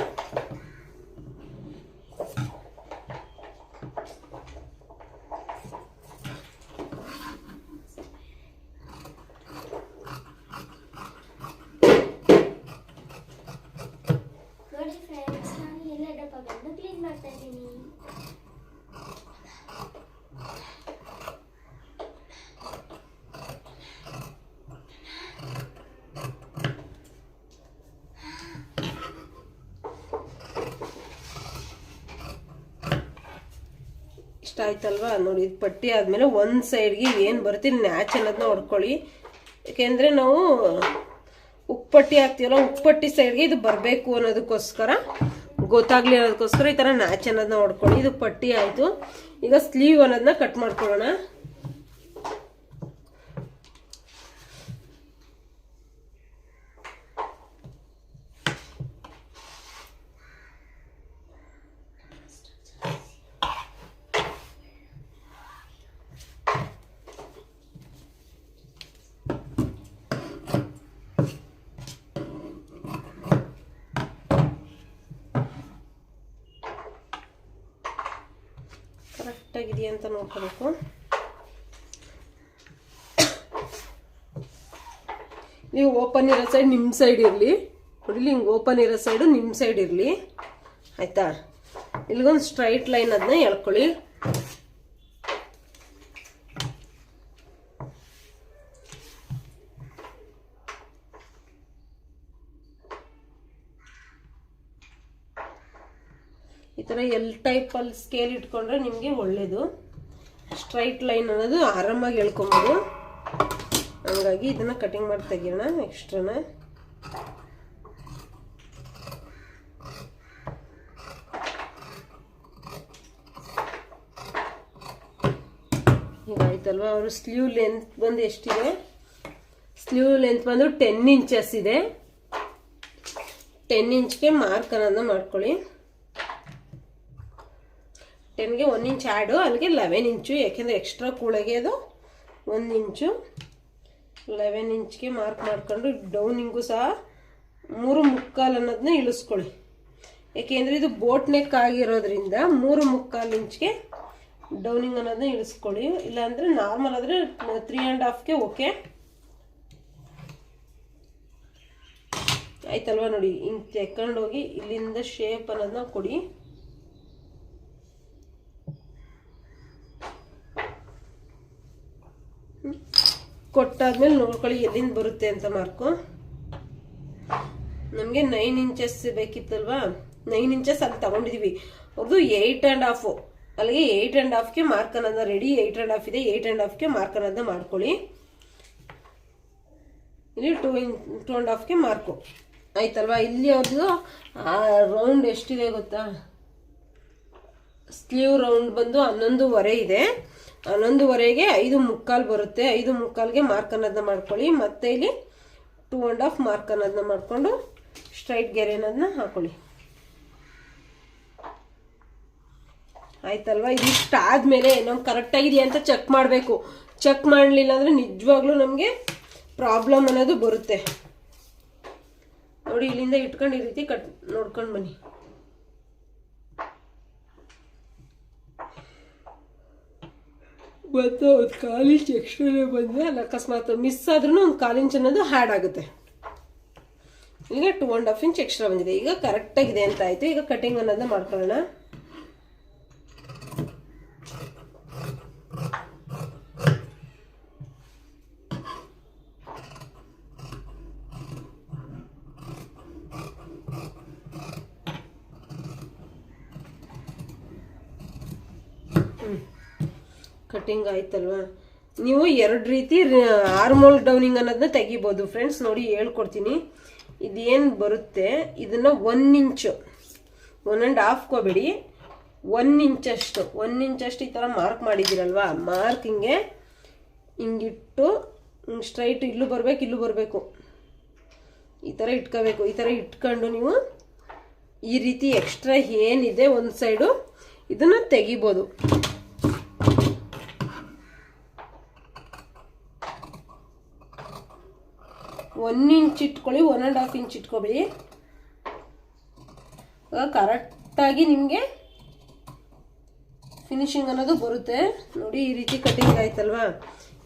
ಇಷ್ಟ ಆಯ್ತಲ್ವಾ ನೋಡಿ. ಇದು ಪಟ್ಟಿ ಆದಮೇಲೆ ಒಂದು ಸೈಡ್ಗೆ ಏನು ಬರುತ್ತೆ ಇಲ್ಲಿ ನ್ಯಾಚ್ ಅನ್ನೋದನ್ನ ಹೊಡ್ಕೊಳ್ಳಿ. ಯಾಕೆಂದರೆ ನಾವು ಉಪ್ಪಟ್ಟಿ ಹಾಕ್ತೀವಲ್ಲ, ಉಪ್ಪಟ್ಟಿ ಸೈಡ್ಗೆ ಇದು ಬರಬೇಕು ಅನ್ನೋದಕ್ಕೋಸ್ಕರ, ಗೊತ್ತಾಗ್ಲಿ ಅನ್ನೋದಕ್ಕೋಸ್ಕರ ಈ ಥರ ನ್ಯಾಚ್ ಅನ್ನೋದನ್ನ ಹೊಡ್ಕೊಳ್ಳಿ. ಇದು ಪಟ್ಟಿ ಆಯಿತು. ಈಗ ಸ್ಲೀವ್ ಅನ್ನೋದನ್ನ ಕಟ್ ಮಾಡ್ಕೊಳ್ಳೋಣ. ಕರೆಕ್ಟಾಗಿದೆಯಾ ಅಂತ ನೋಡ್ಕೋಬೇಕು. ನೀವು ಓಪನ್ ಇರೋ ಸೈಡ್ ನಿಮ್ಮ ಸೈಡ್ ಇರಲಿ ನೋಡಿ, ಹಿಂಗೆ ಓಪನ್ ಇರೋ ಸೈಡು ನಿಮ್ಮ ಸೈಡ್ ಇರಲಿ ಆಯಿತಾ. ಇಲ್ಲಿಗೊಂದು ಸ್ಟ್ರೈಟ್ ಲೈನ್ ಅದನ್ನ ಎಳ್ಕೊಳ್ಳಿ. ಈ ಥರ ಟೈಪಲ್ಲಿ ಸ್ಕೇಲ್ ಇಟ್ಕೊಂಡ್ರೆ ನಿಮಗೆ ಒಳ್ಳೆಯದು. ಸ್ಟ್ರೈಟ್ ಲೈನ್ ಅನ್ನೋದು ಆರಾಮಾಗಿ ಎಳ್ಕೊಬೋದು. ಹಂಗಾಗಿ ಇದನ್ನು ಕಟಿಂಗ್ ಮಾಡಿ ತೆಗಿಯೋಣ ಎಕ್ಸ್ಟ್ರಾನ. ಹೀಗಾಯ್ತಲ್ವ. ಅವರು ಸ್ಲೀವ್ ಲೆಂತ್ ಬಂದು ಎಷ್ಟಿದೆ? ಸ್ಲೀವ್ ಲೆಂತ್ ಬಂದು 10 ಇಂಚಸ್ ಇದೆ. 10 ಇಂಚ್ಗೆ ಮಾರ್ಕ್ ಅನ್ನೋದನ್ನ ಮಾಡ್ಕೊಳ್ಳಿ. 10ಗೆ 1 ಇಂಚ್ ಆ್ಯಡು, ಅಲ್ಲಿಗೆ 11 ಇಂಚು, ಯಾಕೆಂದರೆ ಎಕ್ಸ್ಟ್ರಾ ಕೂಳೆಗೆ ಅದು 1 ಇಂಚು. 11 ಇಂಚ್ಗೆ ಮಾರ್ಕ್ ಮಾಡ್ಕೊಂಡು ಡೌನಿಂಗು ಸಹ 3/4 ಅನ್ನೋದನ್ನ ಇಳಿಸ್ಕೊಳ್ಳಿ. ಯಾಕೆಂದರೆ ಇದು ಬೋಟ್ ನೆಕ್ ಆಗಿರೋದ್ರಿಂದ 3/4 ಇಂಚ್ಗೆ ಡೌನಿಂಗ್ ಅನ್ನೋದನ್ನ ಇಳಿಸ್ಕೊಳ್ಳಿ. ಇಲ್ಲಾಂದರೆ ನಾರ್ಮಲ್ ಆದರೆ 3.5ಗೆ ಓಕೆ ಆಯ್ತಲ್ವ. ನೋಡಿ ಹಿಂಗೆ ತೆಕ್ಕೊಂಡೋಗಿ ಇಲ್ಲಿಂದ ಶೇಪ್ ಅನ್ನೋದನ್ನ ಕೊಡಿ. ಕೊಟ್ಟಾದ್ಮೇಲೆ ನೋಡ್ಕೊಳ್ಳಿ ಎಲ್ಲಿಂದ ಬರುತ್ತೆ ಅಂತ ಮಾರ್ಕು. ನಮಗೆ 9 ಇಂಚಸ್ ಬೇಕಿತ್ತಲ್ವಾ, 9 ಇಂಚಸ್ ಅಲ್ಲಿ ತಗೊಂಡಿದೀವಿ. ಅವ್ರದ್ದು 8.5, ಅಲ್ಲಿಗೆ 8.5ಗೆ ಮಾರ್ಕ್ ಅನ್ನೋದನ್ನ ರೆಡಿ. 8.5 ಇದೆ, 8.5ಗೆ ಮಾರ್ಕ್ ಅನ್ನೋದನ್ನ ಮಾಡ್ಕೊಳ್ಳಿ. ಇಲ್ಲಿ 2.5ಗೆ ಮಾರ್ಕು ಆಯ್ತಲ್ವಾ. ಇಲ್ಲಿ ಅವ್ರದ್ದು ರೌಂಡ್ ಎಷ್ಟಿದೆ ಗೊತ್ತಾ? ಸ್ಲೀವ್ ರೌಂಡ್ ಬಂದು 11.5 ಇದೆ. 11.5ಗೆ 5/4 ಬರುತ್ತೆ. 5/4ಗೆ ಮಾರ್ಕ್ ಅನ್ನೋದನ್ನ ಮಾಡ್ಕೊಳ್ಳಿ. ಮತ್ತೆ ಇಲ್ಲಿ 2.5 ಮಾರ್ಕ್ ಅನ್ನೋದನ್ನ ಮಾಡ್ಕೊಂಡು ಸ್ಟ್ರೈಟ್ ಗೆರೆ ಅನ್ನೋದನ್ನ ಹಾಕೊಳ್ಳಿ. ಆಯ್ತಲ್ವಾ. ಇದಿಷ್ಟ ಆದ್ಮೇಲೆ ನಾವು ಕರೆಕ್ಟಾಗಿದೆಯಾ ಅಂತ ಚೆಕ್ ಮಾಡಬೇಕು. ಚೆಕ್ ಮಾಡಲಿಲ್ಲ ಅಂದರೆ ನಿಜವಾಗ್ಲೂ ನಮಗೆ ಪ್ರಾಬ್ಲಮ್ ಅನ್ನೋದು ಬರುತ್ತೆ. ನೋಡಿ ಇಲ್ಲಿಂದ ಇಟ್ಕೊಂಡು ಈ ರೀತಿ ನೋಡ್ಕೊಂಡು ಬನ್ನಿ. ಮತ್ತು ಒಂದು 1/4 ಇಂಚ್ ಎಕ್ಸ್ಟ್ರಾನೇ ಬಂದರೆ ಅಲ್ಲಿ ಅಕಸ್ಮಾತ್ ಮಿಸ್ ಆದ್ರೂ ಒಂದು 1/4 ಇಂಚ್ ಅನ್ನೋದು ಹ್ಯಾಡ್ ಆಗುತ್ತೆ. ಈಗ 2.5 ಇಂಚ್ ಎಕ್ಸ್ಟ್ರಾ ಬಂದಿದೆ. ಈಗ ಕರೆಕ್ಟಾಗಿದೆ ಅಂತ ಆಯಿತು. ಈಗ ಕಟಿಂಗ್ ಅನ್ನೋದನ್ನ ಮಾಡ್ಕೊಳ್ಳೋಣ. ಕಟಿಂಗ್ ಆಯ್ತಲ್ವಾ. ನೀವು 2 ರೀತಿ ಆರ್ಮೋಲ್ ಡೌನಿಂಗ್ ಅನ್ನೋದನ್ನ ತೆಗಿಬೋದು ಫ್ರೆಂಡ್ಸ್. ನೋಡಿ ಹೇಳ್ಕೊಡ್ತೀನಿ. ಇದೇನು ಬರುತ್ತೆ ಇದನ್ನು 1 ಇಂಚು 1.5 ಕೋಬೇಡಿ, 1 ಇಂಚಷ್ಟು 1 ಇಂಚಷ್ಟು ಈ ಥರ ಮಾರ್ಕ್ ಮಾಡಿದ್ದೀರಲ್ವಾ, ಮಾರ್ಕ್ ಹಿಂಗಿಟ್ಟು ಸ್ಟ್ರೈಟ್ ಇಲ್ಲೂ ಬರಬೇಕು, ಇಲ್ಲೂ ಬರಬೇಕು, ಈ ಥರ ಇಟ್ಕೋಬೇಕು. ಈ ಥರ ಇಟ್ಕೊಂಡು ನೀವು ಈ ರೀತಿ ಎಕ್ಸ್ಟ್ರಾ ಏನಿದೆ ಒಂದು ಸೈಡು ಇದನ್ನು ತೆಗಿಬೋದು. ಒನ್ ಇಂಚ್ ಇಟ್ಕೊಳ್ಳಿ, 1.5 ಇಂಚ್ ಇಟ್ಕೊಬೇಡಿ. ಕರೆಕ್ಟಾಗಿ ನಿಮಗೆ ಫಿನಿಶಿಂಗ್ ಅನ್ನೋದು ಬರುತ್ತೆ. ನೋಡಿ ಈ ರೀತಿ ಕಟಿಂಗ್ ಆಯ್ತಲ್ವಾ.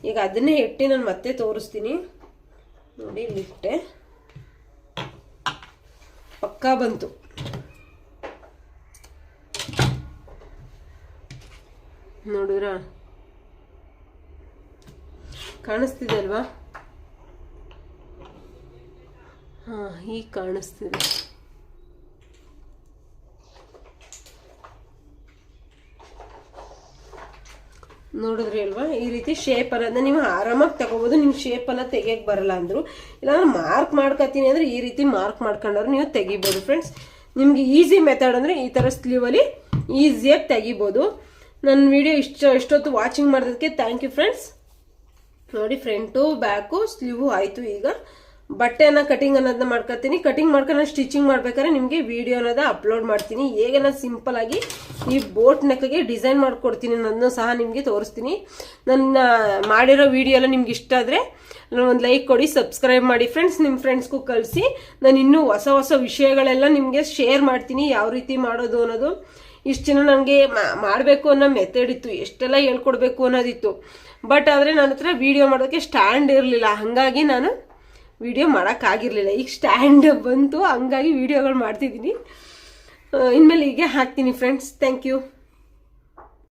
ಈಗ ಅದನ್ನೇ ಇಟ್ಟು ನಾನು ಮತ್ತೆ ತೋರಿಸ್ತೀನಿ. ನೋಡಿ ಇಲ್ಲಿಟ್ಟೆ, ಪಕ್ಕಾ ಬಂತು. ನೋಡಿದ್ರ ಕಾಣಿಸ್ತಿದೆ ಅಲ್ವಾ? ಹಾ, ಈಗ ಕಾಣಿಸ್ತಿದೆ. ನೋಡಿದ್ರಿ ಅಲ್ವಾ? ಈ ರೀತಿ ಶೇಪ್ ಅನ್ನೋದನ್ನ ನೀವು ಆರಾಮಾಗಿ ತಗೋಬಹುದು. ನಿಮ್ ಶೇಪ್ ಅನ್ನ ತೆಗಿಯಕ್ ಬರಲ್ಲ ಅಂದ್ರು, ಇಲ್ಲಾಂದ್ರೆ ಮಾರ್ಕ್ ಮಾಡ್ಕೊತೀನಿ ಅಂದ್ರೆ ಈ ರೀತಿ ಮಾರ್ಕ್ ಮಾಡ್ಕೊಂಡ್ರೆ ನೀವು ತೆಗಿಬಹುದು ಫ್ರೆಂಡ್ಸ್. ನಿಮ್ಗೆ ಈಸಿ ಮೆಥಡ್ ಅಂದ್ರೆ ಈ ತರ ಸ್ಲೀವ್ ಅಲ್ಲಿ ಈಸಿಯಾಗಿ ತೆಗಿಬಹುದು. ನನ್ನ ವಿಡಿಯೋ ಇಷ್ಟೊತ್ತು ವಾಚಿಂಗ್ ಮಾಡೋದಕ್ಕೆ ಥ್ಯಾಂಕ್ ಯು ಫ್ರೆಂಡ್ಸ್. ನೋಡಿ ಫ್ರಂಟು ಬ್ಯಾಕು ಸ್ಲೀವು ಆಯ್ತು. ಈಗ ಬಟ್ಟೆನ ಕಟಿಂಗ್ ಅನ್ನೋದನ್ನ ಮಾಡ್ಕೊತೀನಿ. ಕಟಿಂಗ್ ಮಾಡ್ಕೊಂಡು ನಾನು ಸ್ಟಿಚಿಂಗ್ ಮಾಡ್ಬೇಕಾದ್ರೆ ನಿಮಗೆ ವಿಡಿಯೋ ಅನ್ನೋದ ಅಪ್ಲೋಡ್ ಮಾಡ್ತೀನಿ. ಹೇಗೆ ನಾನು ಸಿಂಪಲ್ ಆಗಿ ಈ ಬೋಟ್ ನೆಕ್ಗೆ ಡಿಸೈನ್ ಮಾಡ್ಕೊಡ್ತೀನಿ ಅನ್ನೋದನ್ನು ಸಹ ನಿಮಗೆ ತೋರಿಸ್ತೀನಿ. ನನ್ನ ಮಾಡಿರೋ ವಿಡಿಯೋ ಎಲ್ಲ ನಿಮ್ಗೆ ಇಷ್ಟ ಆದರೆ ಒಂದು ಲೈಕ್ ಕೊಡಿ, ಸಬ್ಸ್ಕ್ರೈಬ್ ಮಾಡಿ ಫ್ರೆಂಡ್ಸ್. ನಿಮ್ಮ ಫ್ರೆಂಡ್ಸ್ಗೂ ಕಳಿಸಿ. ನಾನು ಇನ್ನೂ ಹೊಸ ಹೊಸ ವಿಷಯಗಳೆಲ್ಲ ನಿಮಗೆ ಶೇರ್ ಮಾಡ್ತೀನಿ, ಯಾವ ರೀತಿ ಮಾಡೋದು ಅನ್ನೋದು. ಇಷ್ಟು ಜನ ನನಗೆ ಮಾಡಬೇಕು ಅನ್ನೋ ಮೆಥಡ್ ಇತ್ತು, ಎಷ್ಟೆಲ್ಲ ಹೇಳ್ಕೊಡ್ಬೇಕು ಅನ್ನೋದಿತ್ತು. ಬಟ್ ಆದರೆ ನನ್ನ ಹತ್ರ ವಿಡಿಯೋ ಮಾಡೋಕ್ಕೆ ಸ್ಟ್ಯಾಂಡ್ ಇರಲಿಲ್ಲ, ಹಾಗಾಗಿ ನಾನು ವಿಡಿಯೋ ಮಾಡೋಕ್ಕಾಗಿರಲಿಲ್ಲ. ಈಗ ಸ್ಟ್ಯಾಂಡ್ ಬಂತು, ಹಂಗಾಗಿ ವಿಡಿಯೋಗಳು ಮಾಡ್ತಿದ್ದೀನಿ. ಇನ್ಮೇಲೆ ಹೀಗೆ ಹಾಕ್ತೀನಿ ಫ್ರೆಂಡ್ಸ್. Thank you.